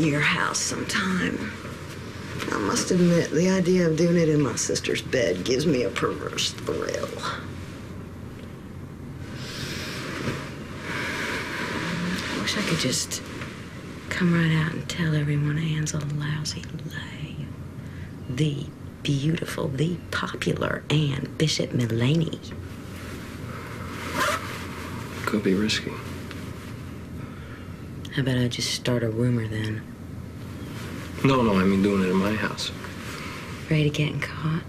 your house sometime. I must admit, the idea of doing it in my sister's bed gives me a perverse thrill. I wish I could just come right out and tell everyone Anne's a lousy lay. The beautiful, the popular Anne Bishop Mullaney. Could be risky. How about I just start a rumor then? No, I mean doing it in my house. Afraid of getting caught?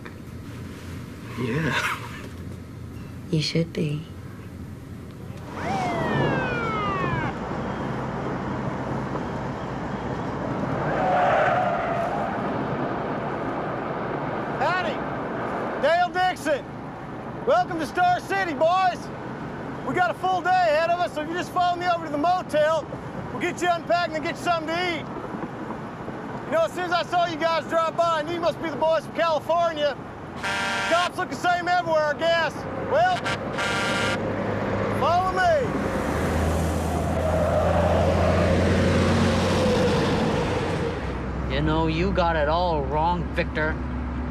Yeah. You should be. Howdy! Dale Dixon! Welcome to Star City, boys! We got a full day ahead of us, so if you just follow me over to the motel, we'll get you unpacked and get you something to eat. You know, as soon as I saw you guys drive by, I knew you must be the boys from California. Cops look the same everywhere, I guess. Well, follow me. You know, you got it all wrong, Victor.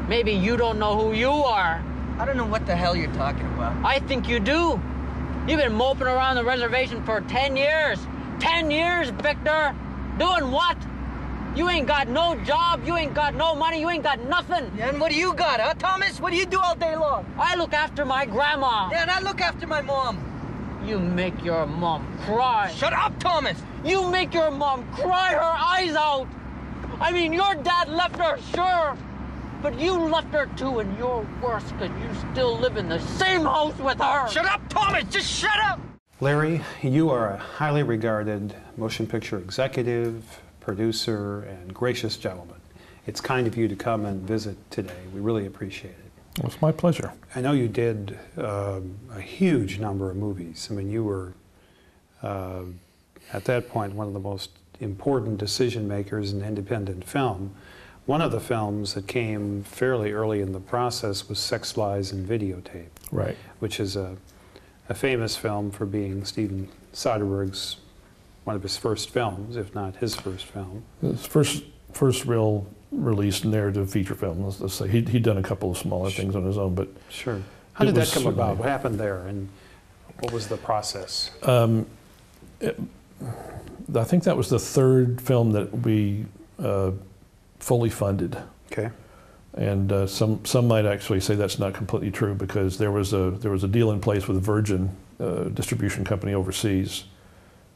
Maybe you don't know who you are. I don't know what the hell you're talking about. I think you do. You've been moping around the reservation for 10 years. 10 years, Victor. Doing what? You ain't got no job, you ain't got no money, you ain't got nothing. Yeah, and what do you got, huh, Thomas? What do you do all day long? I look after my grandma. Yeah, and I look after my mom. You make your mom cry. Shut up, Thomas! You make your mom cry her eyes out. I mean, your dad left her, sure. But you left her too, and you're worse because you still live in the same house with her. Shut up, Thomas! Just shut up! Larry, you are a highly regarded motion picture executive, producer, and gracious gentleman. It's kind of you to come and visit today. We really appreciate it. Well, it's my pleasure. I know you did a huge number of movies. I mean, you were, at that point, one of the most important decision makers in independent film. One of the films that came fairly early in the process was Sex, Lies, and Videotape. Right. Which is a famous film for being Steven Soderbergh's one of his first films, if not his first film. His first real released narrative feature film, let's say. He'd done a couple of smaller things on his own, but... Sure. How did that come about? What happened there, and what was the process? I think that was the third film that we fully funded. Okay. And some might actually say that's not completely true, because there was a deal in place with Virgin distribution company overseas,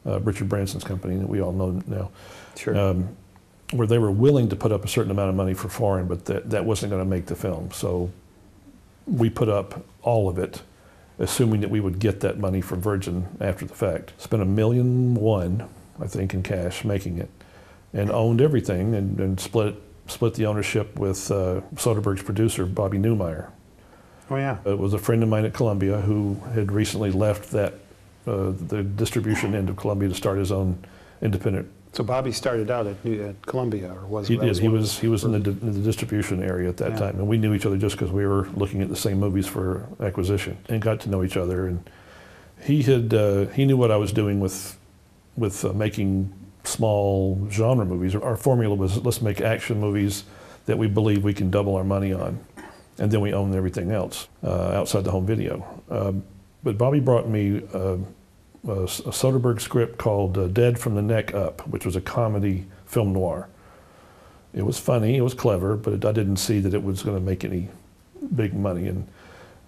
Richard Branson's company that we all know now, sure. Where they were willing to put up a certain amount of money for foreign, but that wasn't going to make the film. So we put up all of it, assuming that we would get that money from Virgin after the fact. Spent $1.1 million, I think, in cash making it, and owned everything, and split the ownership with Soderbergh's producer, Bobby Newmeyer. Oh yeah. It was a friend of mine at Columbia who had recently left the distribution end of Columbia to start his own independent. So Bobby started out at Columbia, or was he did? He was in the distribution area at that time, and we knew each other just because we were looking at the same movies for acquisition, and got to know each other. And he knew what I was doing with making small genre movies. Our formula was, let's make action movies that we believe we can double our money on, and then we own everything else outside the home video. But Bobby brought me a Soderbergh script called Dead from the Neck Up, which was a comedy film noir. It was funny, it was clever, but I didn't see that it was going to make any big money. And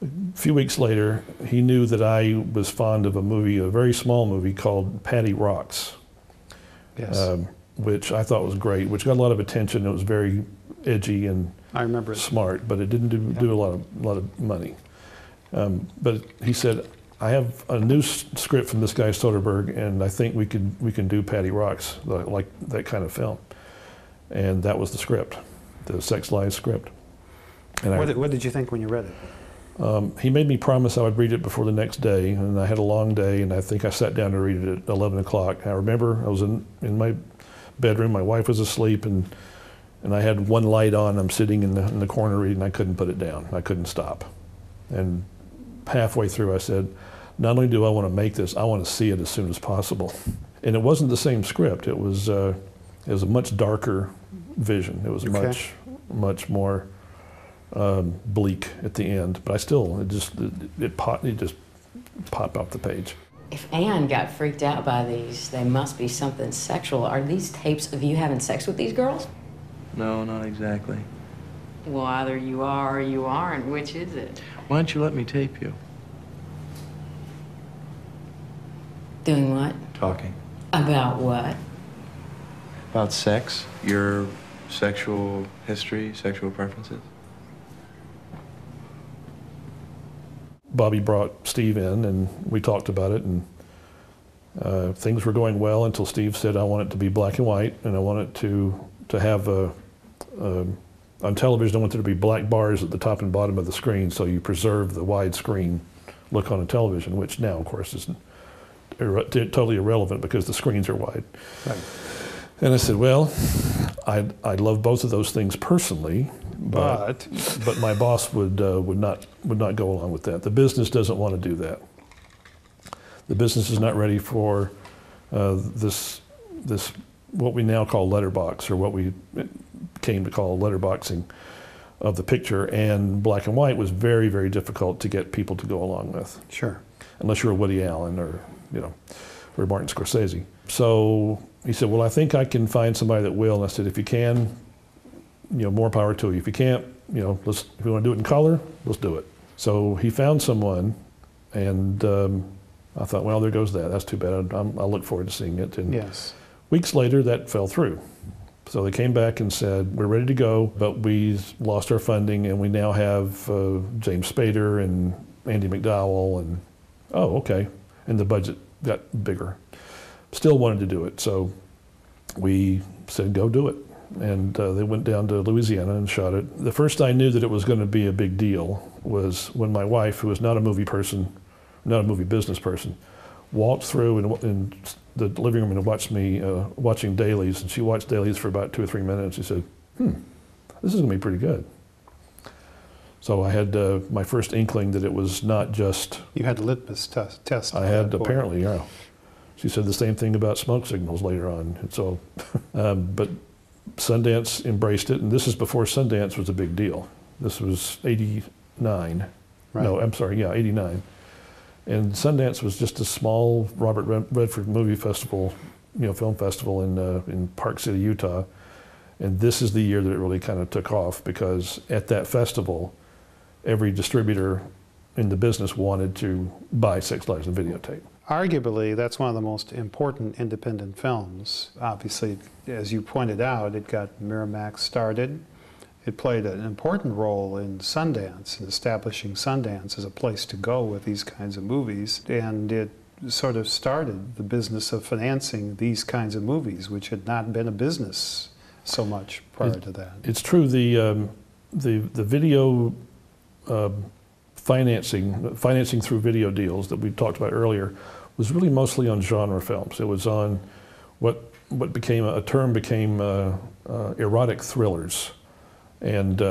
a few weeks later, he knew that I was fond of a very small movie called Patty Rocks. Yes. Which I thought was great, which got a lot of attention. It was very edgy and I remember smart, but it didn't do a lot of money. But he said, I have a new script from this guy Soderbergh, and I think we can do Patty Rocks, like that kind of film. And that was the script, the Sex, Lies script. And what did you think when you read it? He made me promise I would read it before the next day, and I had a long day, and I think I sat down to read it at 11 o'clock. I remember I was in my bedroom, my wife was asleep, and I had one light on. I'm sitting in the corner reading. I couldn't put it down. I couldn't stop. And halfway through, I said, not only do I want to make this, I want to see it as soon as possible. And it wasn't the same script. It was It was a much darker vision. It was much more bleak at the end. But it just popped off the page. If Ann got freaked out by these, they must be something sexual. Are these tapes of you having sex with these girls? No, not exactly. Well, either you are or you aren't. Which is it? Why don't you let me tape you? Doing what? Talking. About what? About sex, your sexual history, sexual preferences. Bobby brought Steve in, and we talked about it, and things were going well until Steve said, I want it to be black and white, and I want it to have on television, I want there to be black bars at the top and bottom of the screen, so you preserve the widescreen look on a television, which now, of course, is totally irrelevant because the screens are wide. Right. And I said, well, I love both of those things personally, but my boss would not go along with that. The business doesn't want to do that. The business is not ready for this what we now call letterbox, or what we came to call letterboxing of the picture. And black and white was very, very difficult to get people to go along with. Sure. Unless you're a Woody Allen or Martin Scorsese. So he said, well, I think I can find somebody that will. And I said, if you can, more power to you. If you can't, if you want to do it in color, let's do it. So he found someone, and I thought, well, there goes that. That's too bad. I'll look forward to seeing it. And yes. Weeks later, that fell through. So they came back and said, we're ready to go, but we lost our funding, and we now have James Spader and Andy McDowell, and oh, okay. And the budget got bigger. Still wanted to do it, so we said, go do it. And they went down to Louisiana and shot it. The first I knew that it was going to be a big deal was when my wife, who was not a movie person, not a movie business person, walked through in the living room and watched me watching dailies, and she watched dailies for about 2 or 3 minutes. She said, this is going to be pretty good. So I had my first inkling that it was not just... You had a litmus test. I had, apparently, yeah. She said the same thing about smoke signals later on. And so, but Sundance embraced it, and this is before Sundance was a big deal. This was 89. Right. No, I'm sorry, yeah, 89. And Sundance was just a small Robert Redford movie festival, film festival in Park City, Utah. And this is the year that it really kind of took off, because at that festival, every distributor in the business wanted to buy Sex, Lies, and Videotape. Arguably, that's one of the most important independent films. Obviously, as you pointed out, it got Miramax started. It played an important role in Sundance, in establishing Sundance as a place to go with these kinds of movies. And it sort of started the business of financing these kinds of movies, which had not been a business so much prior to that. It's true. The video financing through video deals that we talked about earlier was really mostly on genre films. It was on what became a term became erotic thrillers, and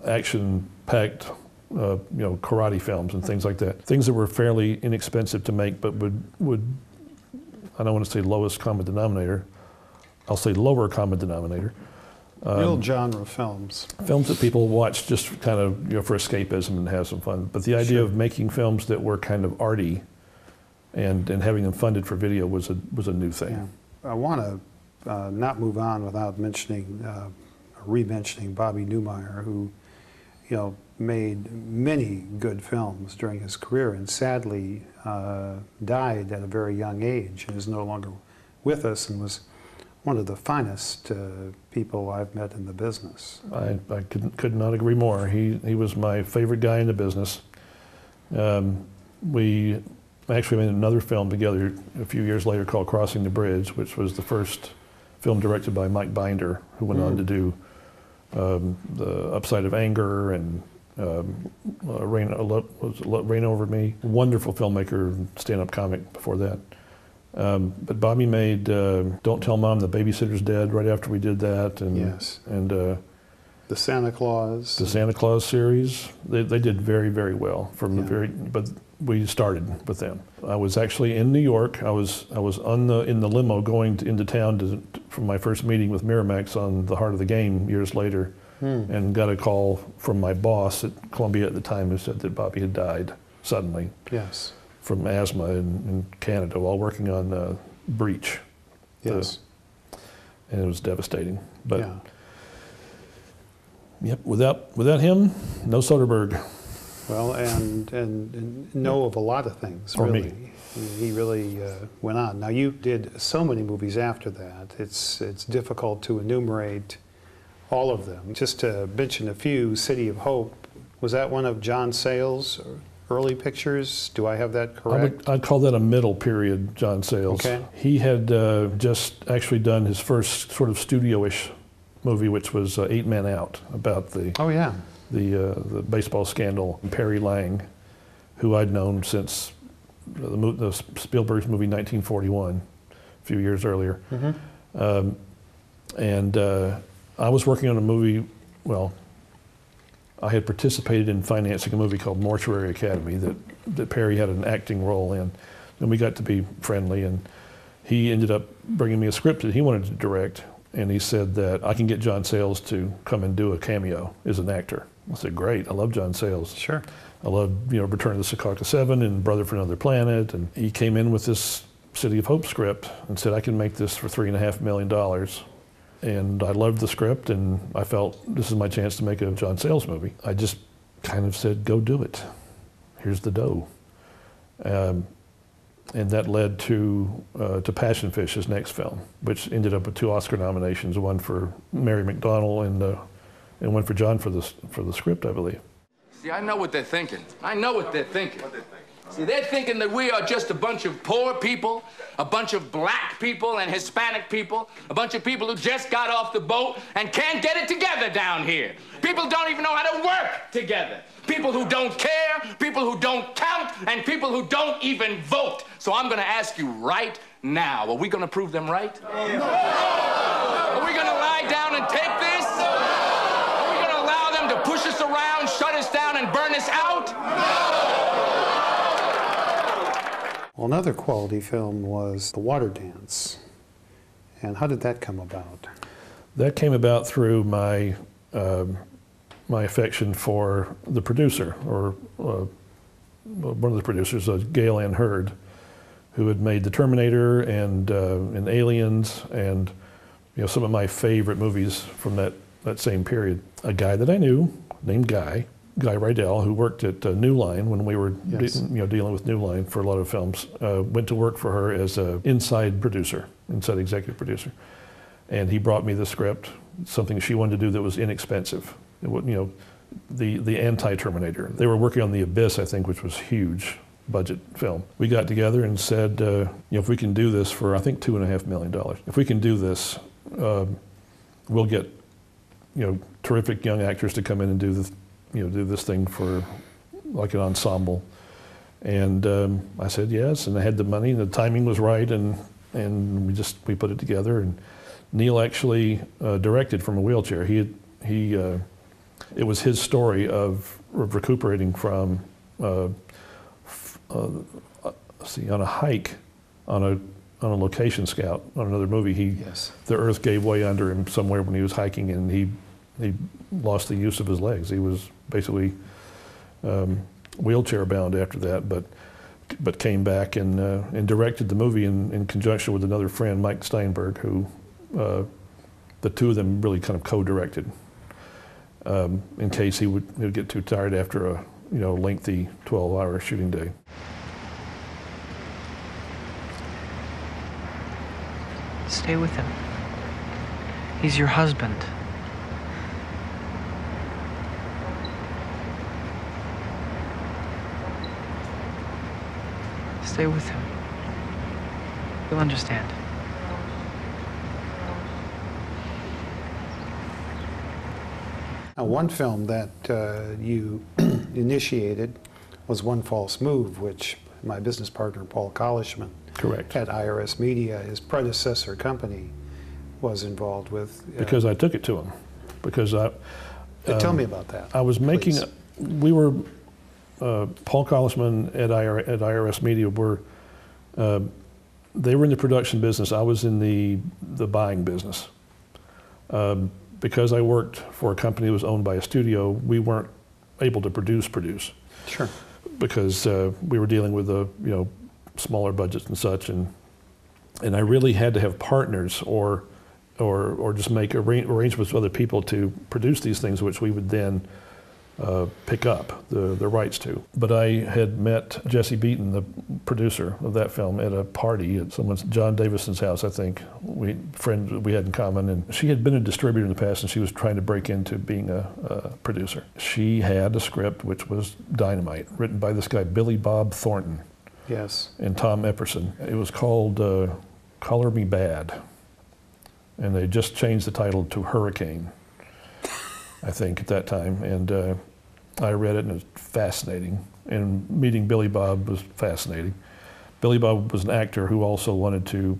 action-packed karate films and things like that. Things that were fairly inexpensive to make, but would I don't want to say lowest common denominator. I'll say lower common denominator. Real genre films. Films that people watch just kind of for escapism and have some fun. But the idea of making films that were kind of arty and having them funded for video was a new thing. Yeah. I want to not move on without mentioning, re-mentioning Bobby Newmeyer, who made many good films during his career, and sadly died at a very young age and is no longer with us, and was one of the finest people I've met in the business. I could not agree more. He was my favorite guy in the business. We actually made another film together a few years later called Crossing the Bridge, which was the first film directed by Mike Binder, who went on to do The Upside of Anger and Rain Over Me. Wonderful filmmaker, stand-up comic before that. But Bobby made Don't Tell Mom the Babysitter's Dead right after we did that. And, yes. And The Santa Claus. The Santa Claus series. They did very, very well. But we started with them. I was actually in New York. I was in the limo going into town for my first meeting with Miramax on The Heart of the Game years later, and got a call from my boss at Columbia at the time who said that Bobby had died suddenly. Yes. From asthma in Canada while working on Breach. Yes. And it was devastating. But yeah. Yep, without him, no Soderbergh. Well, and know of a lot of things, For really. me. I mean, he really went on. Now, you did so many movies after that. It's difficult to enumerate all of them. Just to mention a few, City of Hope, was that one of John Sayles' early pictures? Do I have that correct? I'd call that a middle period John Sayles. Okay. He had just actually done his first sort of studio-ish movie, which was 8 Men Out, about the Oh, yeah. the baseball scandal. Perry Lang, who I'd known since the Spielberg's movie 1941, a few years earlier. And I was working on a movie, well, I had participated in financing a movie called Mortuary Academy that Perry had an acting role in. And we got to be friendly, and he ended up bringing me a script that he wanted to direct. And he said that I can get John Sayles to come and do a cameo as an actor. I said, great, I love John Sayles. Sure. I love, Return of the Secaucus 7 and Brother from Another Planet. And he came in with this City of Hope script and said, I can make this for $3.5 million. And I loved the script, and I felt this is my chance to make a John Sayles movie. I just kind of said, go do it. Here's the dough. And that led to Passion Fish, his next film, which ended up with 2 Oscar nominations, one for Mary McDonnell and one for John for the script, I believe. See, I know what they're thinking. I know what they're thinking. See, they're thinking that we are just a bunch of poor people, a bunch of black people and Hispanic people, a bunch of people who just got off the boat and can't get it together down here. People don't even know how to work together. People who don't care, people who don't count, and people who don't even vote. So I'm going to ask you right now, are we going to prove them right? No. Are we going to lie down and take this? Are we going to allow them to push us around, shut us down, and burn us out? No. Well, another quality film was The Water Dance. And how did that come about? That came about through my affection for the producer, or one of the producers, Gail Ann Hurd, who had made The Terminator and Aliens, and some of my favorite movies from that same period. A guy that I knew named Guy Rydell, who worked at New Line when we were dealing with New Line for a lot of films, went to work for her as an inside executive producer. And he brought me the script, something she wanted to do that was inexpensive. The anti-Terminator. They were working on The Abyss, I think, which was huge budget film. We got together and said, if we can do this for, I think, $2.5 million. If we can do this, we'll get, terrific young actors to come in and do this thing for like an ensemble. And I said yes, and I had the money, and the timing was right, and we put it together. And Neil actually directed from a wheelchair. It was his story of recuperating from on a hike on a location scout on another movie. The earth gave way under him somewhere when he was hiking, and he lost the use of his legs. He was basically wheelchair bound after that, but came back and directed the movie in conjunction with another friend, Mike Steinberg, who the two of them really kind of co-directed in case he would get too tired after a lengthy 12-hour shooting day. Stay with him. He's your husband. Stay with him. You'll understand. Now, one film that you initiated was One False Move, which my business partner, Paul Collishman, correct, at IRS Media, his predecessor company, was involved with. Because I took it to him. Because tell me about that. I was making, we were Paul Collisman at IRS Media were, they were in the production business. I was in the buying business. Because I worked for a company that was owned by a studio, we weren't able to produce. Sure. Because we were dealing with smaller budgets and such, and I really had to have partners or just make arrangements with other people to produce these things, which we would then pick up the rights to. But I had met Jesse Beaton, the producer of that film, at a party at John Davison's house, I think, friends we had in common, and she had been a distributor in the past, and she was trying to break into being a producer. She had a script which was dynamite, written by this guy Billy Bob Thornton. Yes. And Tom Epperson. It was called Color Me Bad, and they just changed the title to Hurricane, I think, at that time. And I read it, and it was fascinating. And meeting Billy Bob was fascinating. Billy Bob was an actor who also wanted to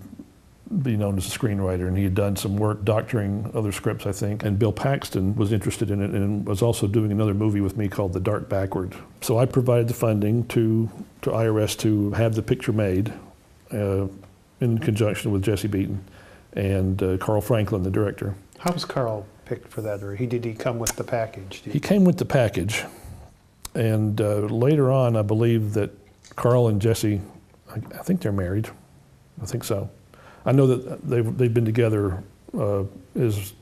be known as a screenwriter, and he had done some work doctoring other scripts, I think. And Bill Paxton was interested in it and was also doing another movie with me called The Dark Backward. So I provided the funding to IRS to have the picture made in conjunction with Jesse Beaton and Carl Franklin, the director. How was Carl picked for that, or did he come with the package? He came with the package, and later on, I believe that Carl and Jesse, I think they're married. I think so. I know that they've been together as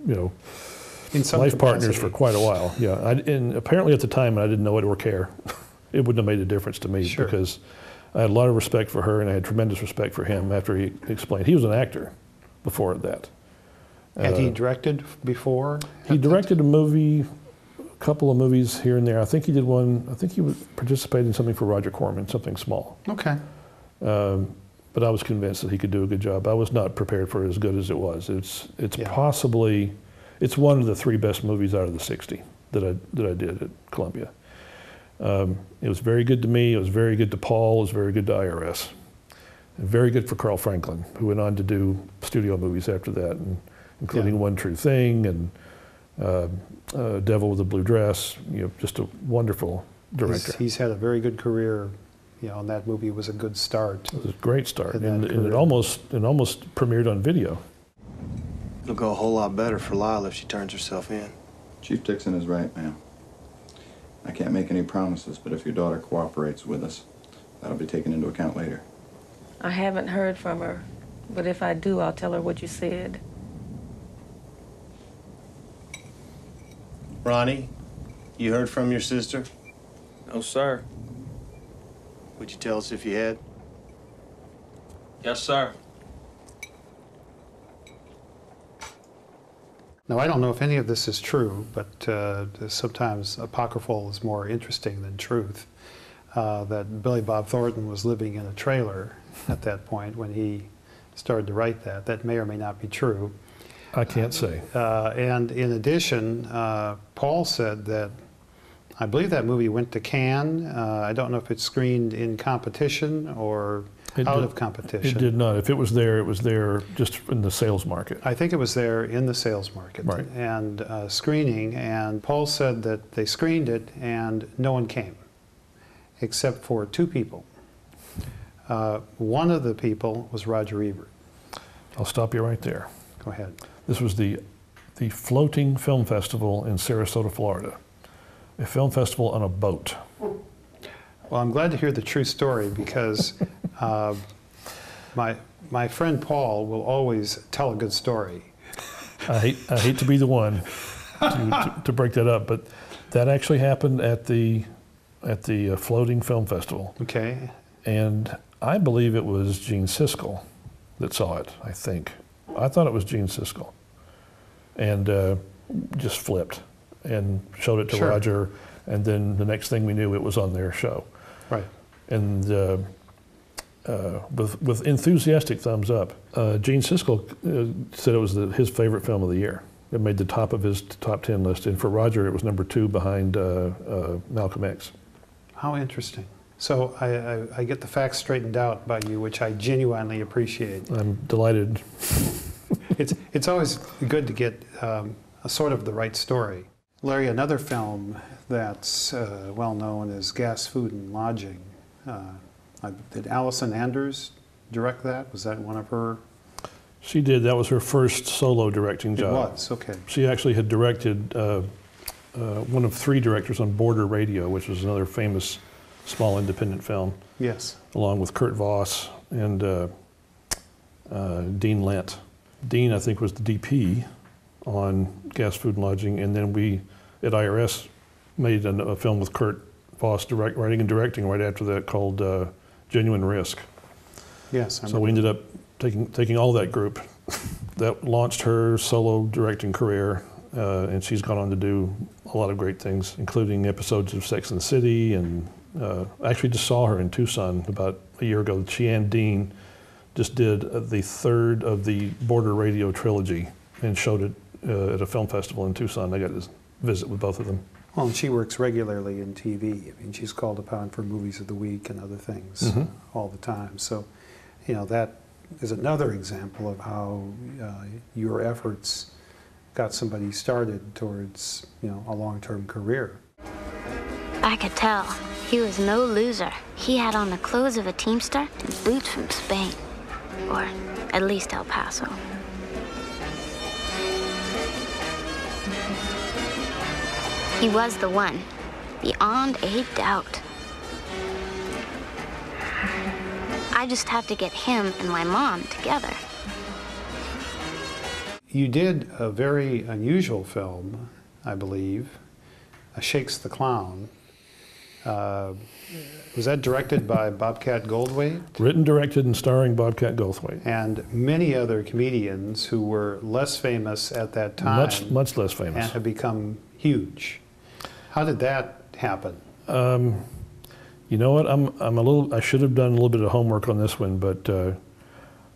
life partners for quite a while. Yeah, and apparently at the time I didn't know it or care. It wouldn't have made a difference to me. Sure. Because I had a lot of respect for her, and I had tremendous respect for him after he explained. He was an actor before that. Had he directed before? He directed a movie, a couple of movies here and there. I think he did one. I think he participated in something for Roger Corman, something small. Okay. But I was convinced that he could do a good job. I was not prepared for it as good as it was. It's possibly, it's one of the 3 best movies out of the 60 that I did at Columbia. It was very good to me. It was very good to Paul. It was very good to IRS. And very good for Carl Franklin, who went on to do studio movies after that, including One True Thing and Devil with a Blue Dress. Just a wonderful director. He's had a very good career. And that movie was a good start. It was a great start, and it almost premiered on video. It'll go a whole lot better for Lila if she turns herself in. Chief Dixon is right, ma'am. I can't make any promises, but if your daughter cooperates with us, that'll be taken into account later. I haven't heard from her, but if I do, I'll tell her what you said. Ronnie, you heard from your sister? No, sir. Would you tell us if you had? Yes, sir. Now, I don't know if any of this is true, but sometimes apocryphal is more interesting than truth. That Billy Bob Thornton was living in a trailer at that point when he started to write that. That may or may not be true. I can't say. And in addition, Paul said that, I believe that movie went to Cannes. I don't know if it screened in competition or out of competition. It did not. If it was there just in the sales market. I think it was there in the sales market. Right. And screening, and Paul said that they screened it and no one came, except for 2 people. One of the people was Roger Ebert. I'll stop you right there. Go ahead. This was the Floating Film Festival in Sarasota, Florida. A film festival on a boat. Well, I'm glad to hear the true story because my friend Paul will always tell a good story. I hate to be the one to break that up, but that actually happened at the Floating Film Festival. Okay. And I believe it was Gene Siskel that saw it, I think. I thought it was Gene Siskel. And just flipped and showed it to Roger, and then the next thing we knew, it was on their show. Right. And with enthusiastic thumbs up, Gene Siskel said it was his favorite film of the year. It made the top of his top 10 list, and for Roger, it was number 2 behind Malcolm X. How interesting. So I get the facts straightened out by you, which I genuinely appreciate. I'm delighted. It's always good to get a sort of the right story. Larry, another film that's well known is Gas, Food, and Lodging. Did Allison Anders direct that? Was that one of her? She did. That was her first solo directing job. It was, okay. She actually had directed one of 3 directors on Border Radio, which was another famous small independent film. Yes. Along with Kurt Voss and Dean Lent. Dean, I think, was the DP on Gas, Food, and Lodging, and then we, at IRS, made a film with Kurt Voss writing and directing right after that called Genuine Risk. Yes. So we ended up taking all that group. That launched her solo directing career, and she's gone on to do a lot of great things, including episodes of Sex and the City, and I actually just saw her in Tucson about a year ago. She and Dean just did the 3rd of the Border Radio trilogy and showed it at a film festival in Tucson. I got to visit with both of them. Well, and she works regularly in TV. I mean, she's called upon for Movies of the Week and other things all the time. So, you know, that is another example of how your efforts got somebody started towards, you know, a long-term career. I could tell. He was no loser. He had on the clothes of a teamster and boots from Spain. Or at least El Paso. He was the one, beyond a doubt. I just had to get him and my mom together. You did a very unusual film, I believe, Shakes the Clown. Was that directed by Bobcat Goldthwait? Written, directed, and starring Bobcat Goldthwait. And many other comedians who were less famous at that time. Much less famous. And have become huge. How did that happen? You know what? I should have done a little bit of homework on this one, but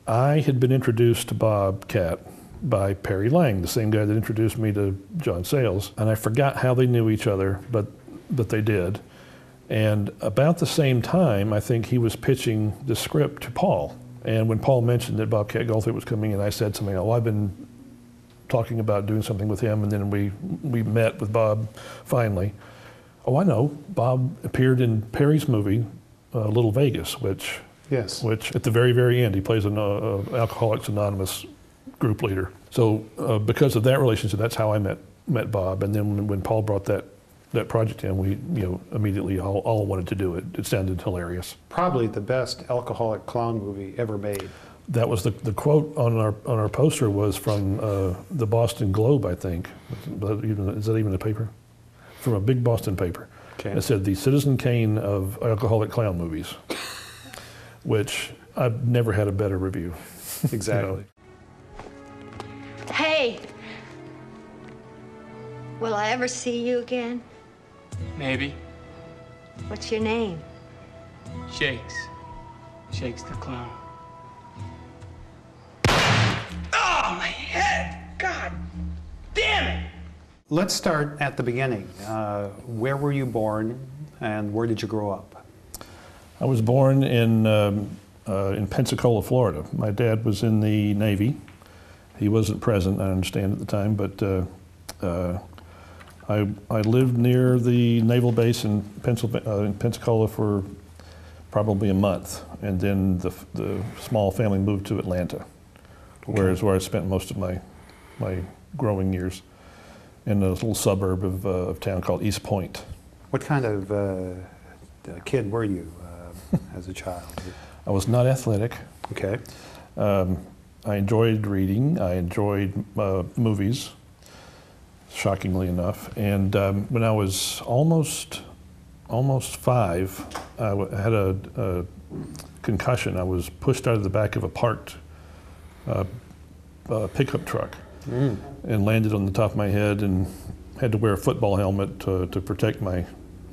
I had been introduced to Bobcat by Perry Lang, the same guy that introduced me to John Sayles, and I forgot how they knew each other, but they did. And about the same time, I think he was pitching the script to Paul. And when Paul mentioned that Bobcat Goldthwait was coming in, I said something, oh, I've been talking about doing something with him, and then we met with Bob finally. Oh, I know, Bob appeared in Perry's movie, Little Vegas, which at the very, very end, he plays an Alcoholics Anonymous group leader. So because of that relationship, that's how I met Bob. And then when Paul brought that project in, we immediately all wanted to do it. It sounded hilarious. Probably the best alcoholic clown movie ever made. That was the quote on our poster was from the Boston Globe, I think. Is that even a paper? From a big Boston paper. Okay. It said the Citizen Kane of alcoholic clown movies, which I've never had a better review. Exactly. Hey, will I ever see you again? Maybe. What's your name? Shakes. Shakes the Clown. Oh, my head! God damn it! Let's start at the beginning. Where were you born, and where did you grow up? I was born in Pensacola, Florida. My dad was in the Navy. He wasn't present, I understand, at the time, but I lived near the naval base in Pensacola for probably a month, and then the small family moved to Atlanta, where I spent most of my growing years, in a little suburb of town called East Point. What kind of kid were you as a child? I was not athletic. Okay. I enjoyed reading. I enjoyed movies, shockingly enough. And when I was almost 5, I had a concussion. I was pushed out of the back of a parked pickup truck and landed on the top of my head and had to wear a football helmet to protect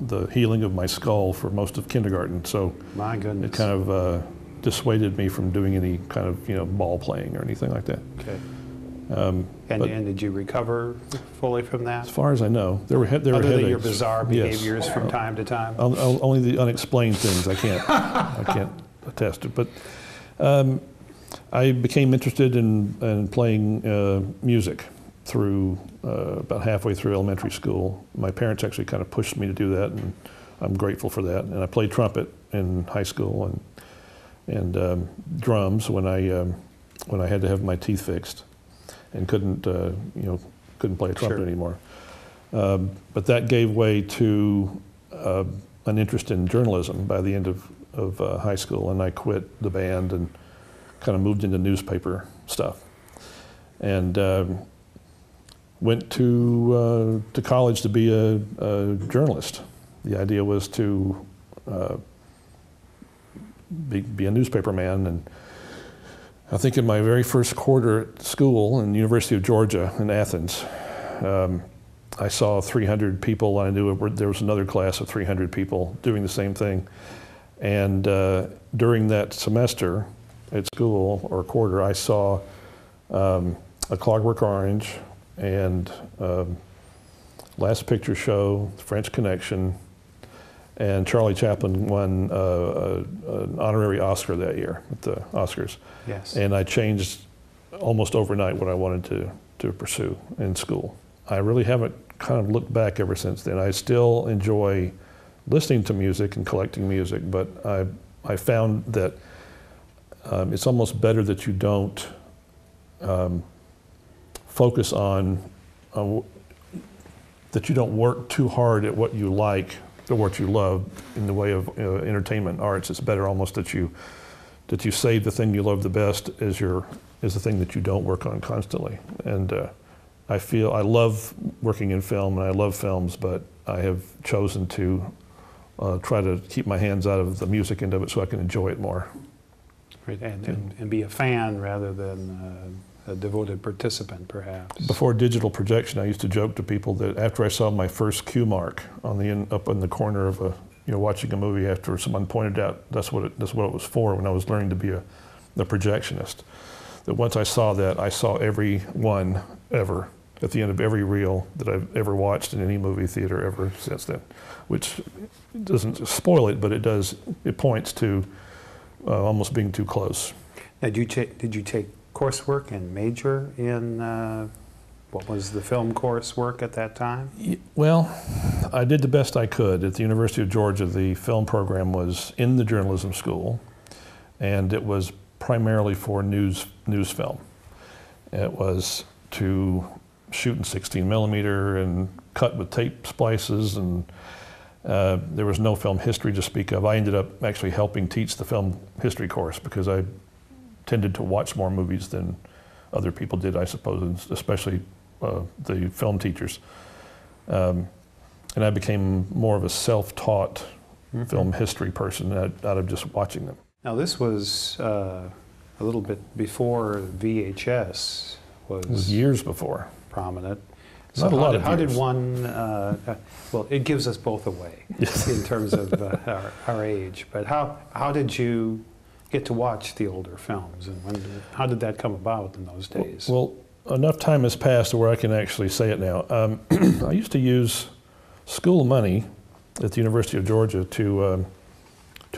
the healing of my skull for most of kindergarten. So my goodness, it kind of dissuaded me from doing any kind of ball playing or anything like that. Okay. And did you recover fully from that? As far as I know, there were Other headaches. than your bizarre behaviors from time to time? Only the unexplained things I can't attest to. But I became interested in playing music through, about halfway through elementary school. My parents actually kind of pushed me to do that, and I'm grateful for that. And I played trumpet in high school and drums when I had to have my teeth fixed and couldn't play a trumpet anymore. But that gave way to an interest in journalism by the end of high school, and I quit the band and kind of moved into newspaper stuff. And went to college to be a journalist. The idea was to be a newspaper man, and I think in my very first quarter at school in the University of Georgia in Athens, I saw 300 people. I knew there was another class of 300 people doing the same thing. And during that semester at school, or quarter, I saw A Clockwork Orange and Last Picture Show, French Connection, and Charlie Chaplin won an honorary Oscar that year at the Oscars. Yes. And I changed almost overnight what I wanted to pursue in school. I really haven't kind of looked back ever since then. I still enjoy listening to music and collecting music, but I found that it's almost better that you don't focus on, that you don't work too hard at what you like or what you love in the way of entertainment arts. It's better almost that you save the thing you love the best as the thing that you don't work on constantly. And I love working in film, and I love films, but I have chosen to try to keep my hands out of the music end of it so I can enjoy it more. Right, and be a fan rather than a devoted participant, perhaps. Before digital projection, I used to joke to people that after I saw my first cue mark up in the corner of watching a movie, after someone pointed out that's what it was for when I was learning to be a projectionist, that once I saw that, I saw every one ever at the end of every reel that I've ever watched in any movie theater ever since then, which doesn't spoil it, but it points to almost being too close. Now, did you take coursework and major in what was the film coursework at that time? Well, I did the best I could. At the University of Georgia, the film program was in the journalism school, and it was primarily for news film. It was to shoot in 16 millimeter and cut with tape splices, and there was no film history to speak of. I ended up actually helping teach the film history course because I tended to watch more movies than other people did, I suppose, and especially the film teachers. And I became more of a self-taught film history person out of just watching them. Now, this was a little bit before VHS was... It was years before. Prominent. Not a lot of how years. did one, well, it gives us both away in terms of our age, but how did you get to watch the older films, and how did that come about in those days? Well, enough time has passed to where I can actually say it now. I used to use school money at the University of Georgia to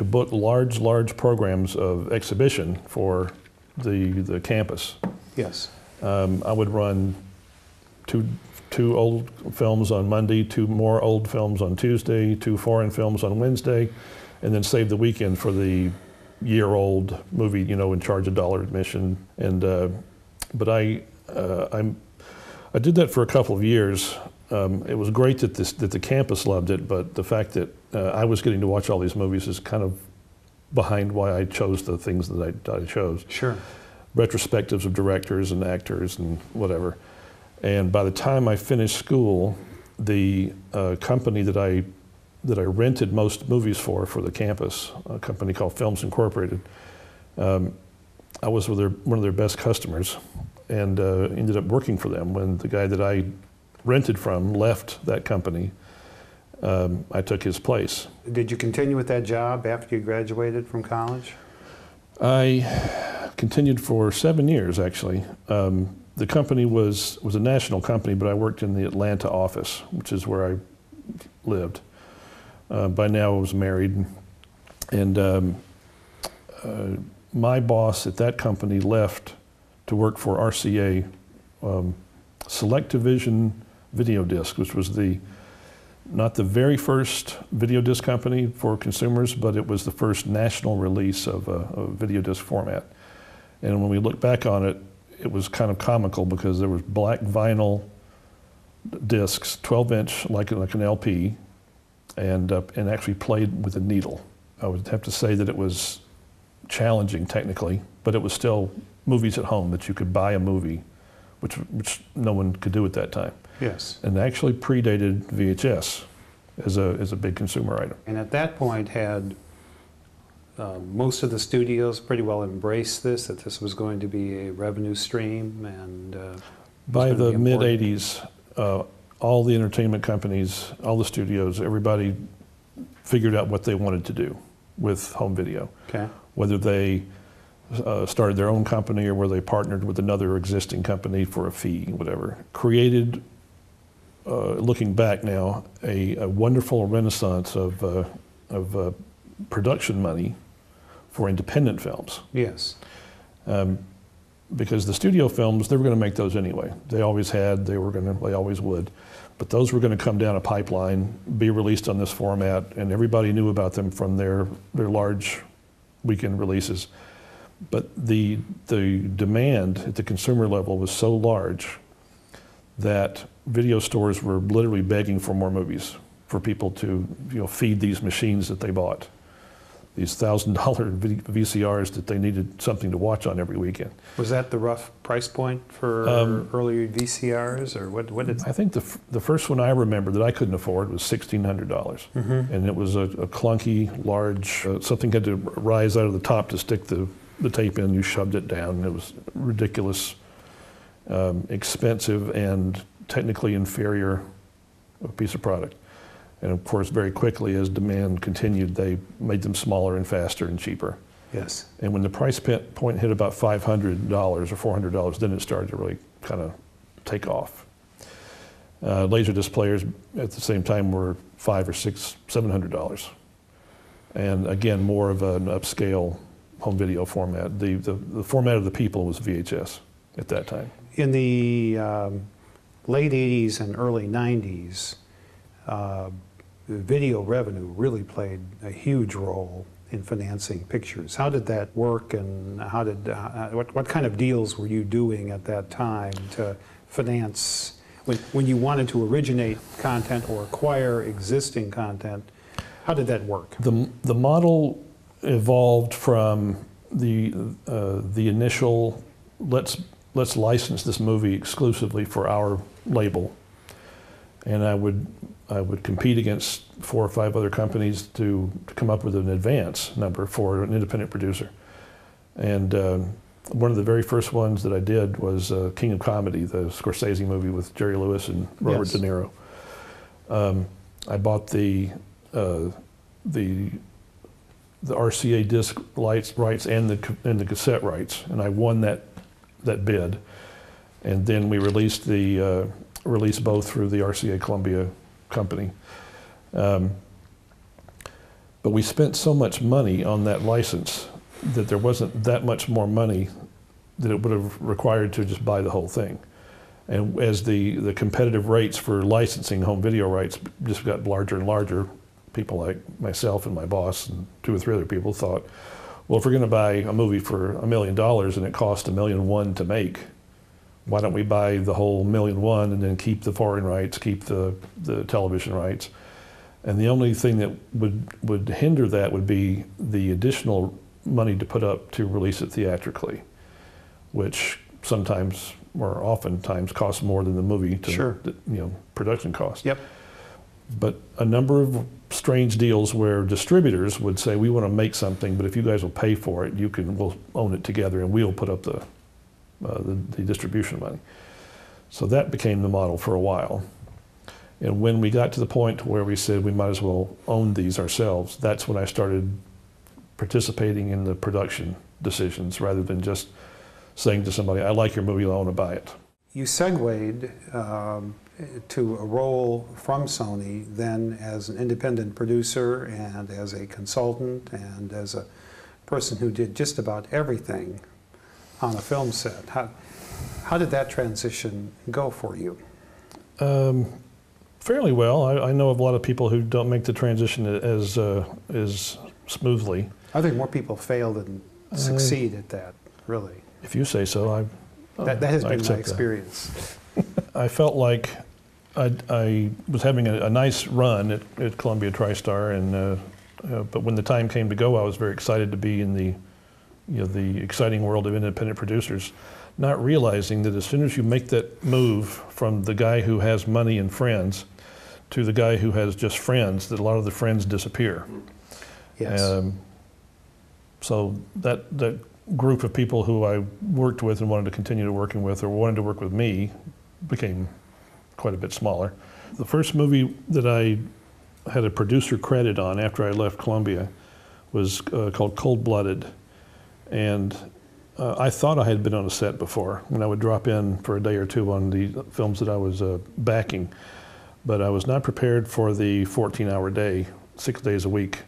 book large programs of exhibition for the campus. Yes. I would run two old films on Monday, 2 more old films on Tuesday, 2 foreign films on Wednesday, and then save the weekend for the year-old movie, in charge of $1 admission. And but I did that for a couple of years. It was great that the campus loved it, but the fact that I was getting to watch all these movies is kind of behind why I chose the things that I chose. Sure. Retrospectives of directors and actors and whatever. And by the time I finished school, the company that I rented most movies for the campus, a company called Films Incorporated, I was one of their best customers, and ended up working for them. When the guy that I rented from left that company, I took his place. Did you continue with that job after you graduated from college? I continued for 7 years, actually. The company was a national company, but I worked in the Atlanta office, which is where I lived. By now I was married, and my boss at that company left to work for RCA Selectavision video disc, which was not the very first video disc company for consumers, but it was the first national release of a video disc format. And when we look back on it, it was kind of comical because there was black vinyl discs, 12-inch, like an LP, and actually played with a needle. I would have to say that it was challenging technically, but it was still movies at home, that you could buy a movie, which no one could do at that time. Yes. And actually predated VHS as a big consumer item. And at that point had most of the studios pretty well embraced this, that this was going to be a revenue stream, and by the mid-'80s, all the entertainment companies, all the studios, everybody figured out what they wanted to do with home video. Okay. Whether they started their own company or whether they partnered with another existing company for a fee, whatever. Created, looking back now, a wonderful renaissance of production money for independent films. Yes. Because the studio films, they were going to make those anyway. They always had, they always would. But those were going to come down a pipeline, be released on this format, and everybody knew about them from their large weekend releases. But the demand at the consumer level was so large that video stores were literally begging for more movies, for people to feed these machines that they bought. These $1,000 VCRs that they needed something to watch on every weekend. Was that the rough price point for earlier VCRs, or what did? I think the first one I remember that I couldn't afford was $1,600, Mm-hmm. and it was a clunky, large. Something had to rise out of the top to stick the tape in. You shoved it down, and it was ridiculous, expensive, and technically inferior piece of product. And of course, very quickly, as demand continued, they made them smaller and faster and cheaper. Yes. And when the price point hit about $500 or $400, then it started to really kind of take off. Laserdisc players at the same time were $500 or $600, $700. And again, more of an upscale home video format. The format of the people was VHS at that time. In the late 80s and early 90s, video revenue really played a huge role in financing pictures. How did that work, and what kind of deals were you doing at that time to finance, when you wanted to originate content or acquire existing content? How did that work? The model evolved from the initial let's license this movie exclusively for our label, and I would compete against 4 or 5 other companies to come up with an advance number for an independent producer. And one of the very first ones that I did was King of Comedy, the Scorsese movie with Jerry Lewis and Robert De Niro. I bought the RCA disc rights and the cassette rights, and I won that bid. And then we released both through the RCA Columbia company. But we spent so much money on that license that there wasn't that much more money that it would have required to just buy the whole thing. And as the competitive rates for licensing home video rights just got larger and larger, people like myself and my boss and 2 or 3 other people thought, well, if we're going to buy a movie for $1 million and it costs $1.1 million to make, why don't we buy the whole $1.1 million and then keep the foreign rights, keep the television rights? And the only thing that would hinder that would be the additional money to put up to release it theatrically, which sometimes or oftentimes costs more than the movie production cost. Yep. But a number of strange deals where distributors would say, we want to make something, but if you guys will pay for it, we'll own it together and we'll put up the distribution money. So that became the model for a while. And when we got to the point where we said we might as well own these ourselves, that's when I started participating in the production decisions rather than just saying to somebody, I like your movie, I want to buy it. You segued to a role from Sony then as an independent producer and as a consultant and as a person who did just about everything on a film set. How did that transition go for you? Fairly well. I know of a lot of people who don't make the transition as smoothly. I think more people fail than succeed at that, really. If you say so, that has been my accept experience. I felt like I was having a nice run at Columbia TriStar, and but when the time came to go, I was very excited to be in the exciting world of independent producers, not realizing that as soon as you make that move from the guy who has money and friends to the guy who has just friends, that a lot of the friends disappear. Yes. So that group of people who I worked with and wanted to continue working with, or wanted to work with me, became quite a bit smaller. The first movie that I had a producer credit on after I left Columbia was called Coldblooded. And I thought I had been on a set before when I would drop in for a day or two on the films that I was backing. But I was not prepared for the 14-hour day, 6 days a week,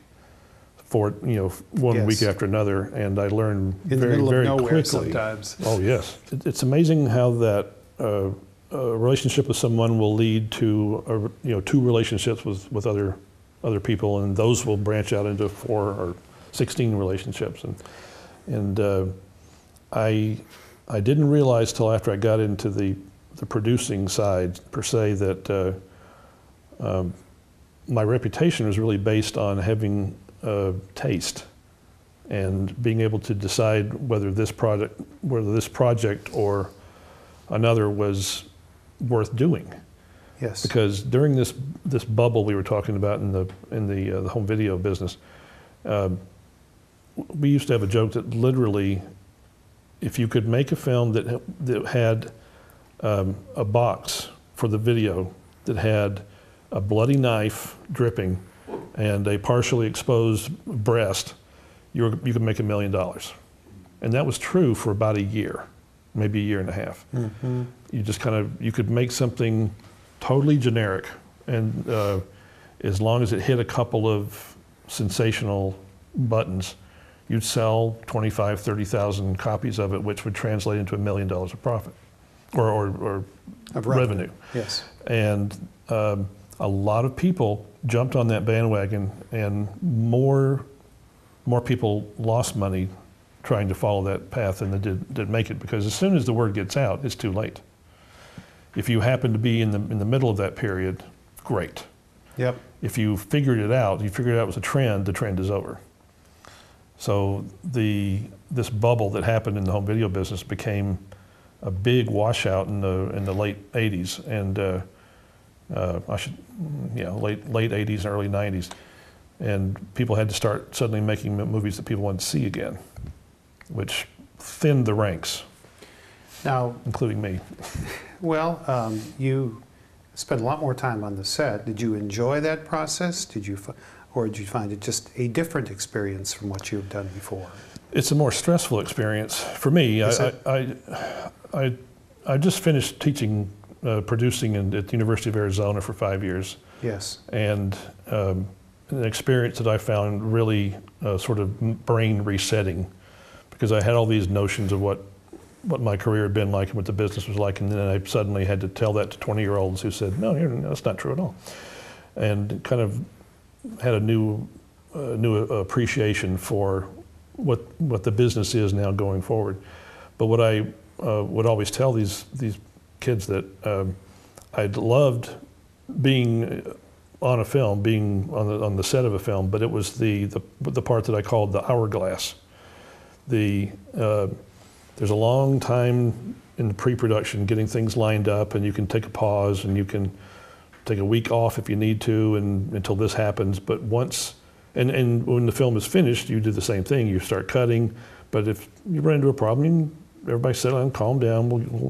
for one week after another, and I learned very quickly. Sometimes. Oh yes, it's amazing how that a relationship with someone will lead to two relationships with other people, and those will branch out into 4 or 16 relationships, and I didn't realize till after I got into the producing side per se that my reputation was really based on having taste and being able to decide whether this project or another was worth doing. Yes. Because during this bubble we were talking about in the home video business, we used to have a joke that literally, if you could make a film that had a box for the video that had a bloody knife dripping and a partially exposed breast, you could make $1 million. And that was true for about a year, maybe a year and a half. Mm-hmm. You could make something totally generic, and as long as it hit a couple of sensational buttons, you'd sell 25,000, 30,000 copies of it, which would translate into $1 million of profit, or of revenue. Yes. And a lot of people jumped on that bandwagon, and more people lost money trying to follow that path than they did make it, because as soon as the word gets out, it's too late. If you happen to be in the middle of that period, great. Yep. If you figured it out was a trend, the trend is over. So this bubble that happened in the home video business became a big washout in the late 80s, and late 80s and early 90s, and people had to start suddenly making movies that people wanted to see again, which thinned the ranks. Now, including me. Well, you spent a lot more time on the set. Did you enjoy that process? Or did you find it just a different experience from what you've done before? It's a more stressful experience for me. I just finished teaching producing at the University of Arizona for 5 years. Yes. And an experience that I found really sort of brain resetting, because I had all these notions of what my career had been like and what the business was like, and then I suddenly had to tell that to 20-year-olds who said, no, that's not true at all. And kind of had a new appreciation for what the business is now going forward. But what I would always tell these kids that I'd loved being on a film, being on the set of a film, but it was the part that I called the hourglass. There's a long time in the pre-production getting things lined up, and you can take a pause and you can take a week off if you need to, and until this happens. But once, and when the film is finished, you do the same thing. You start cutting, but if you run into a problem, everybody settle down, calm down.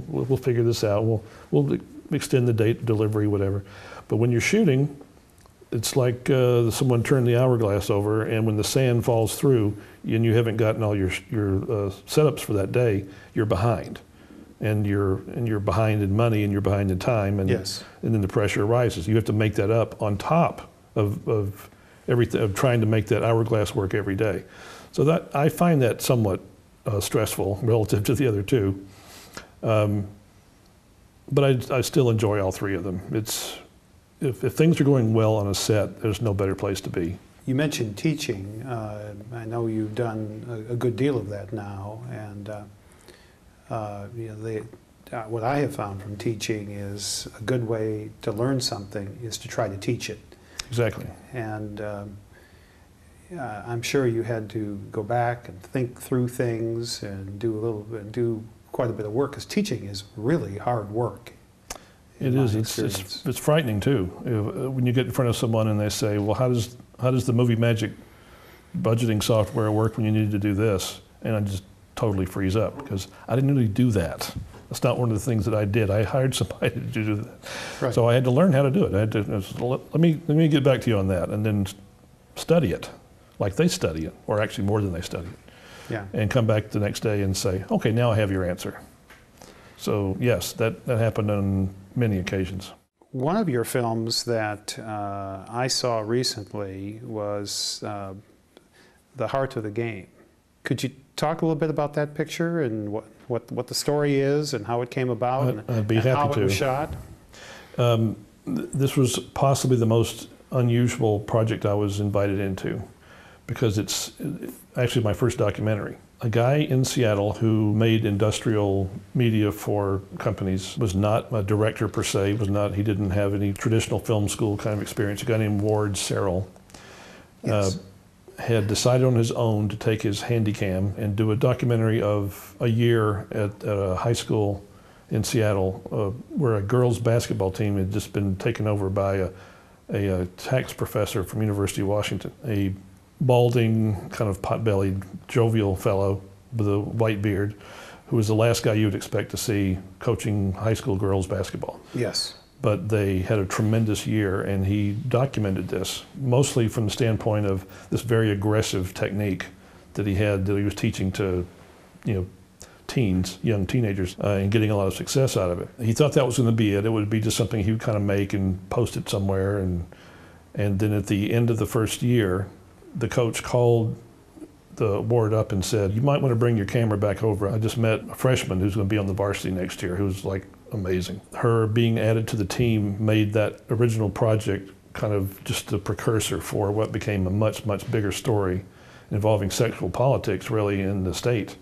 We'll figure this out. We'll extend the date, delivery, whatever. But when you're shooting, it's like someone turned the hourglass over, and when the sand falls through and you haven't gotten all your setups for that day, you're behind. And you're behind in money, and you're behind in time, and yes. And then the pressure arises. You have to make that up on top of everything, of trying to make that hourglass work every day. So that I find that somewhat stressful relative to the other two. But I still enjoy all three of them. If things are going well on a set, there's no better place to be. You mentioned teaching. I know you've done a good deal of that now, and what I have found from teaching is a good way to learn something is to try to teach it. Exactly. And I'm sure you had to go back and think through things and do quite a bit of work, because teaching is really hard work. It is. It's frightening too. When you get in front of someone and they say, "Well, how does the movie magic budgeting software work when you need to do this?" And I just totally freeze up, because I didn't really do that. That's not one of the things that I did. I hired somebody to do that. Right. So I had to learn how to do it. I had to, let me get back to you on that, and then study it like they study it, or actually more than they study it. Yeah. And come back the next day and say, "Okay, now I have your answer." So yes, that happened on many occasions. One of your films that I saw recently was The Heart of the Game. Could you talk a little bit about that picture and what the story is and how it came about I'd be happy how to. It was shot? This was possibly the most unusual project I was invited into, because it's actually my first documentary. A guy in Seattle who made industrial media for companies, was not a director per se, he didn't have any traditional film school kind of experience. A guy named Ward Serrell. Yes. Had decided on his own to take his Handycam and do a documentary of a year at a high school in Seattle where a girls' basketball team had just been taken over by a tax professor from University of Washington, a balding, kind of pot-bellied, jovial fellow with a white beard, who was the last guy you would expect to see coaching high school girls basketball. Yes. But they had a tremendous year, and he documented this, mostly from the standpoint of this very aggressive technique that he was teaching to, teens, young teenagers, and getting a lot of success out of it. He thought that was going to be it. It would be just something he would kind of make and post it somewhere, and then at the end of the first year, the coach called the Ward up and said, "You might want to bring your camera back over. I just met a freshman who's going to be on the varsity next year, who's like amazing." Her being added to the team made that original project kind of just a precursor for what became a much, much bigger story involving sexual politics really in the state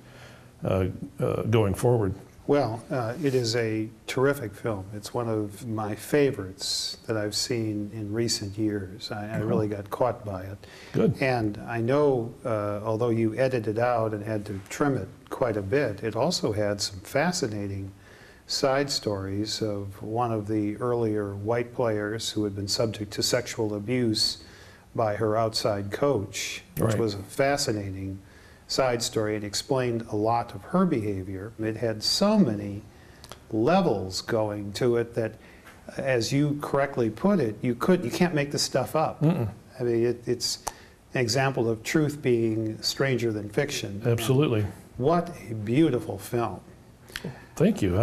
going forward. Well, it is a terrific film. It's one of my favorites that I've seen in recent years. I really got caught by it. Good. And I know, although you edited out and had to trim it quite a bit, it also had some fascinating side stories of one of the earlier white players who had been subject to sexual abuse by her outside coach, which Right. was a fascinating side story and explained a lot of her behavior. It had so many levels going to it that, as you correctly put it, you can't make this stuff up. Mm-mm. I mean, it's an example of truth being stranger than fiction. Absolutely. And what a beautiful film. Thank you.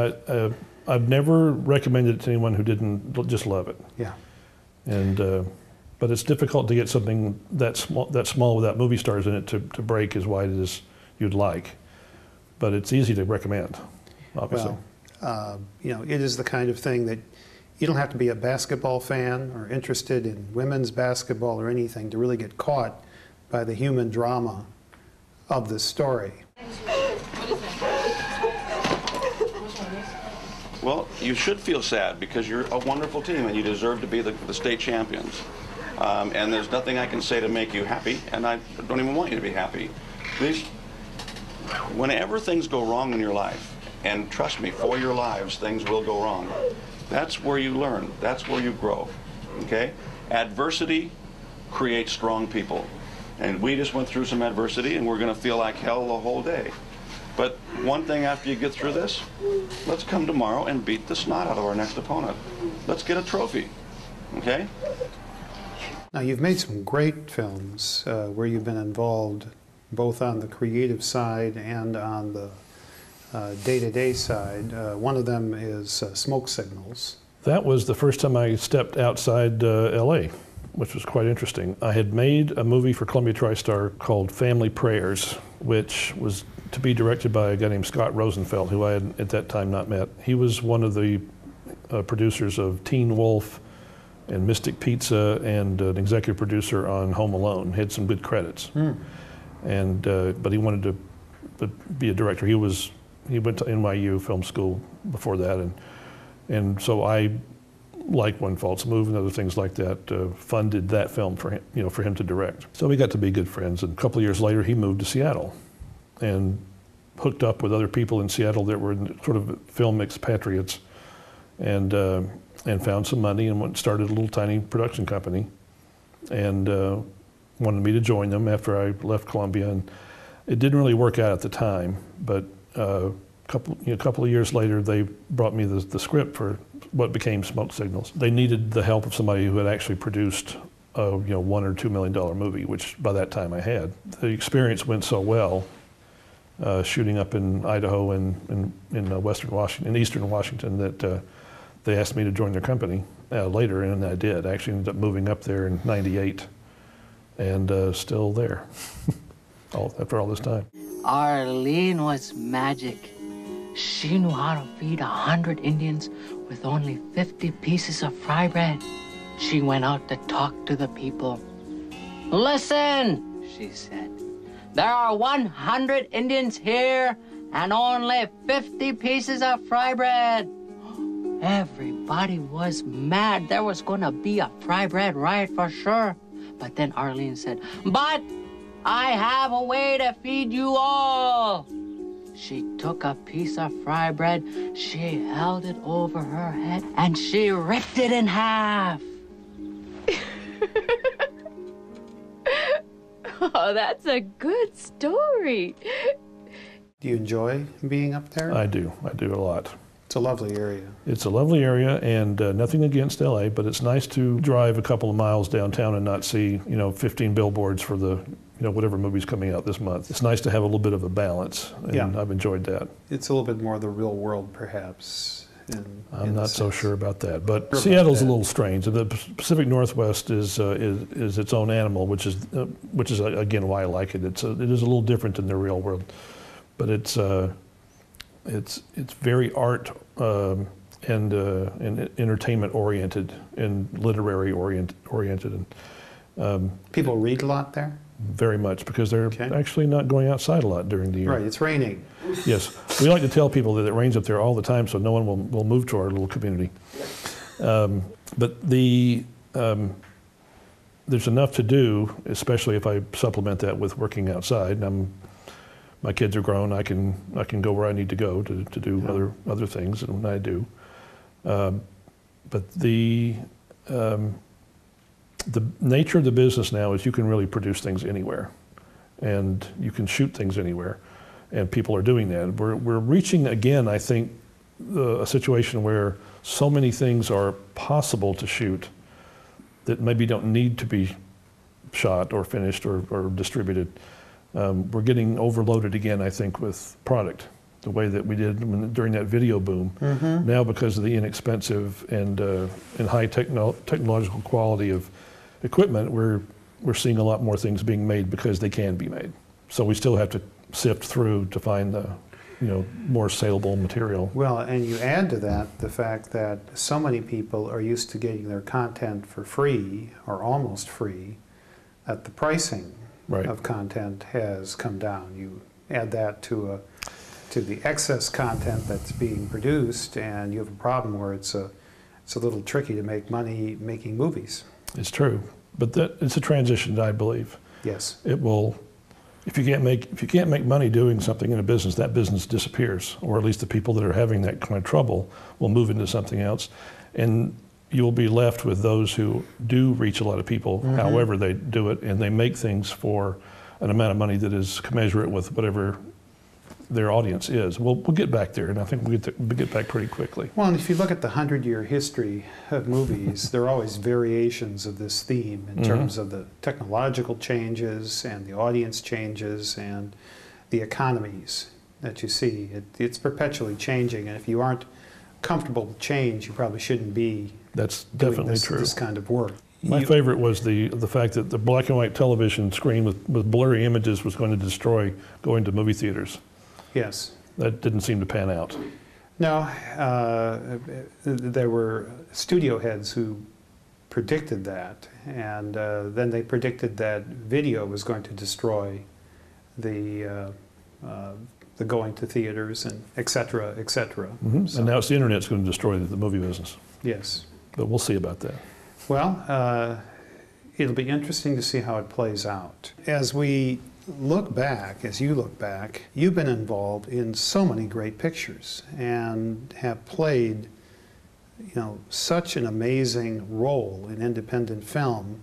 I've never recommended it to anyone who didn't just love it. Yeah. And but it's difficult to get something that small without movie stars in it to break as wide as you'd like. But it's easy to recommend, obviously. Well, it is the kind of thing that you don't have to be a basketball fan or interested in women's basketball or anything to really get caught by the human drama of the story. Well, you should feel sad because you're a wonderful team and you deserve to be the state champions. And there's nothing I can say to make you happy, and I don't even want you to be happy. Whenever things go wrong in your life, and trust me, for your lives, things will go wrong. That's where you learn. That's where you grow, okay? Adversity creates strong people. And we just went through some adversity, and we're going to feel like hell the whole day. But one thing after you get through this, let's come tomorrow and beat the snot out of our next opponent. Let's get a trophy, okay? Now, you've made some great films where you've been involved both on the creative side and on the day-to-day side. One of them is Smoke Signals. That was the first time I stepped outside LA, which was quite interesting. I had made a movie for Columbia TriStar called Family Prayers, which was to be directed by a guy named Scott Rosenfeld, who I had at that time not met. He was one of the producers of Teen Wolf and Mystic Pizza, and an executive producer on Home Alone. He had some good credits. And but he wanted to be a director. He went to NYU film school before that, and so I, like One False Move and other things like that, funded that film for him, for him to direct. So we got to be good friends. And a couple of years later, he moved to Seattle, and hooked up with other people in Seattle that were sort of film expatriates, and found some money and started a little tiny production company, and wanted me to join them after I left Columbia. And it didn't really work out at the time, but a couple of years later, they brought me the script for what became Smoke Signals. They needed the help of somebody who had actually produced a $1 or $2 million movie, which by that time I had. The experience went so well, shooting up in Idaho and in Western Washington, in Eastern Washington, that they asked me to join their company later, and I did. I actually ended up moving up there in '98, and still there after all this time. Arlene was magic. She knew how to feed 100 Indians with only 50 pieces of fry bread. She went out to talk to the people. Listen, she said. There are 100 Indians here and only 50 pieces of fry bread. Everybody was mad. There was gonna be a fry bread riot for sure. But then Arlene said, but I have a way to feed you all. She took a piece of fry bread, she held it over her head, and she ripped it in half. Oh, that's a good story. Do you enjoy being up there? I do a lot. It's a lovely area. It's a lovely area, and nothing against LA, but it's nice to drive a couple of miles downtown and not see, 15 billboards for the, whatever movie's coming out this month. It's nice to have a little bit of a balance, and I've enjoyed that. It's a little bit more the real world, perhaps. I'm not so sure about that, but Seattle's a little strange. The Pacific Northwest is its own animal, which is again why I like it. It is a little different than the real world, but it's very art and entertainment oriented and literary oriented. And people read a lot there. Very much, because they're actually not going outside a lot during the year. Right, it's raining. Yes, we like to tell people that it rains up there all the time, so no one will move to our little community. But there's enough to do, especially if I supplement that with working outside. My kids are grown. I can go where I need to go to do other things, and I do. But the nature of the business now is you can really produce things anywhere, and you can shoot things anywhere, and people are doing that. We're reaching again, I think, a situation where so many things are possible to shoot that maybe don't need to be shot or finished or distributed. We're getting overloaded again, I think, with product, the way that we did during that video boom. Mm-hmm. Now, because of the inexpensive and high technological quality of equipment, we're seeing a lot more things being made because they can be made. So we still have to sift through to find the more saleable material. Well, and you add to that the fact that so many people are used to getting their content for free or almost free, that the pricing of content has come down. You add that to the excess content that's being produced, and you have a problem where it's a little tricky to make money making movies. It's true, but it's a transition, I believe. Yes. It will. If you can't make money doing something in a business, that business disappears, or at least the people that are having that kind of trouble will move into something else, and you'll be left with those who do reach a lot of people, however they do it, and they make things for an amount of money that is commensurate with whatever their audience is. We'll get back there, and I think we'll get back pretty quickly. Well, and if you look at the 100-year history of movies, there are always variations of this theme in terms of the technological changes and the audience changes and the economies that you see. It's perpetually changing, and if you aren't comfortable with change, you probably shouldn't be That's doing definitely true. this kind of work. My favorite was the fact that the black and white television screen with blurry images was going to destroy going to movie theaters. Yes. That didn't seem to pan out. No, there were studio heads who predicted that, and then they predicted that video was going to destroy the going to theaters and et cetera, et cetera. Mm-hmm. So, and now it's the internet's going to destroy the movie business. yes. But we'll see about that. Well, it'll be interesting to see how it plays out. As we look back, as you look back, you've been involved in so many great pictures and have played, you know, such an amazing role in independent film.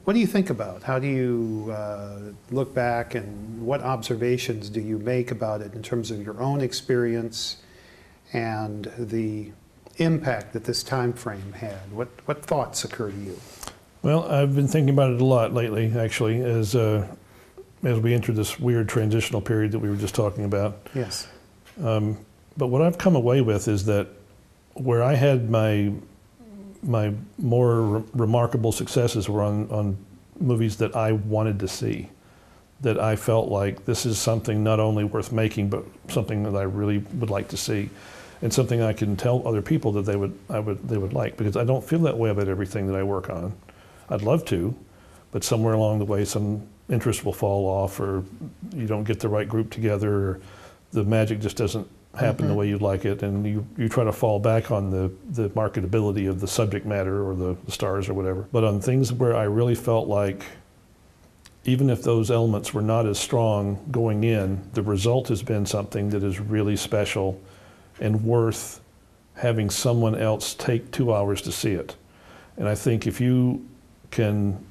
What do you think about? How do you look back, and what observations do you make about it in terms of your own experience and the impact that this time frame had? What thoughts occur to you? Well, I've been thinking about it a lot lately, actually, as we enter this weird transitional period that we were just talking about. Yes. But what I've come away with is that where I had my more remarkable successes were on movies that I wanted to see, that I felt like this is something not only worth making, but something that I really would like to see, and something I can tell other people that they would like, because I don't feel that way about everything that I work on. I'd love to, but somewhere along the way some interest will fall off, or you don't get the right group together, or the magic just doesn't happen the way you'd like it, and you try to fall back on the marketability of the subject matter or the stars or whatever. But on things where I really felt like, even if those elements were not as strong going in, the result has been something that is really special and worth having someone else take 2 hours to see it. And I think if you can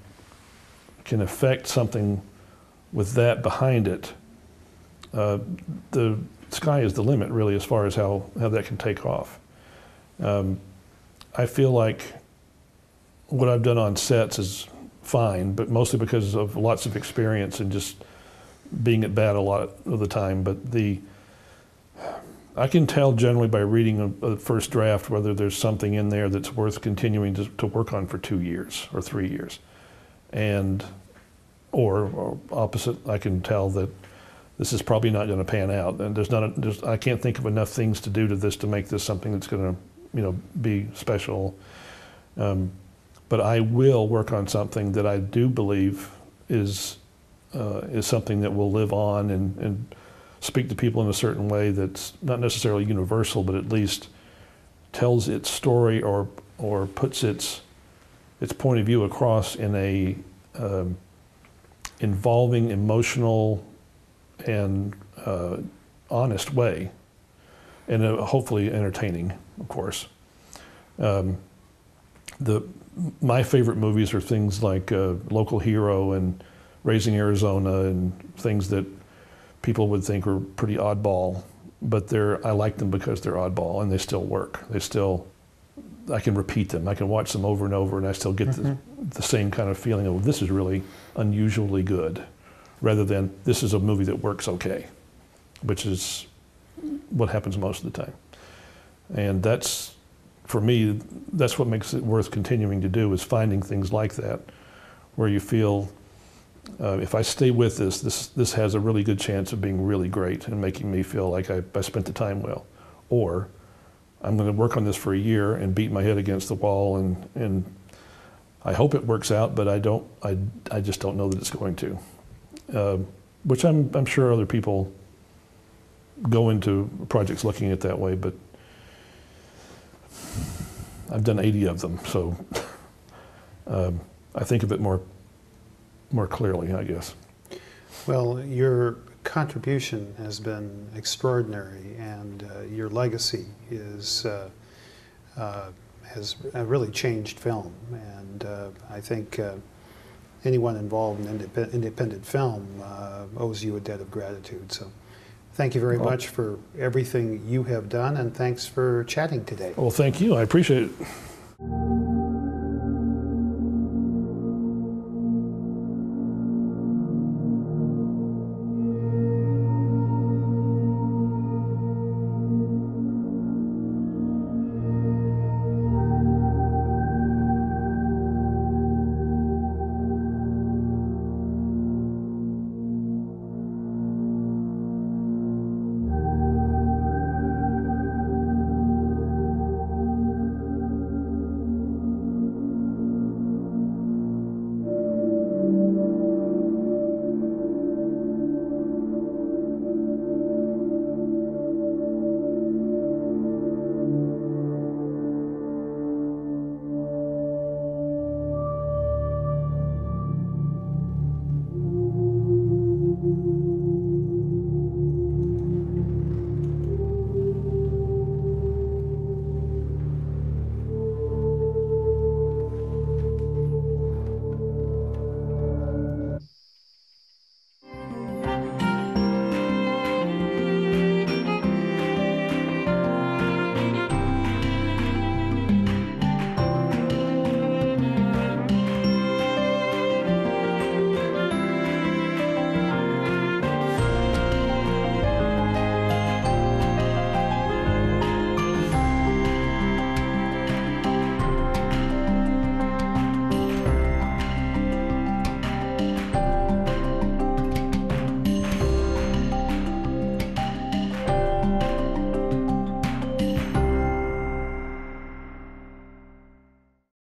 affect something with that behind it, the sky is the limit, really, as far as how that can take off. I feel like what I've done on sets is fine, but mostly because of lots of experience and just being at bat a lot of the time. But I can tell generally by reading a first draft whether there's something in there that's worth continuing to work on for 2 years or 3 years. Or opposite, I can tell that this is probably not going to pan out, and I can't think of enough things to do to this to make this something that's going to, be special. But I will work on something that I do believe is something that will live on and speak to people in a certain way that's not necessarily universal, but at least tells its story or puts its point of view across in a involving, emotional, and honest way, and hopefully entertaining, of course. My favorite movies are things like Local Hero and Raising Arizona, and things that people would think are pretty oddball, but I like them because they're oddball and they still work. I can repeat them. I can watch them over and over, and I still get the same kind of feeling of, this is really unusually good, rather than this is a movie that works okay, which is what happens most of the time. And that's, for me, that's what makes it worth continuing to do, is finding things like that, where you feel, if I stay with this has a really good chance of being really great and making me feel like I spent the time well. Or I'm going to work on this for a year and beat my head against the wall, and I hope it works out, but I just don't know that it's going to. Which I'm sure other people go into projects looking at it that way, but I've done 80 of them, so I think of it more clearly, I guess. Well, your contribution has been extraordinary, and your legacy has really changed film, and I think anyone involved in independent film owes you a debt of gratitude. So thank you very much for everything you have done, and thanks for chatting today. Well, thank you. I appreciate it.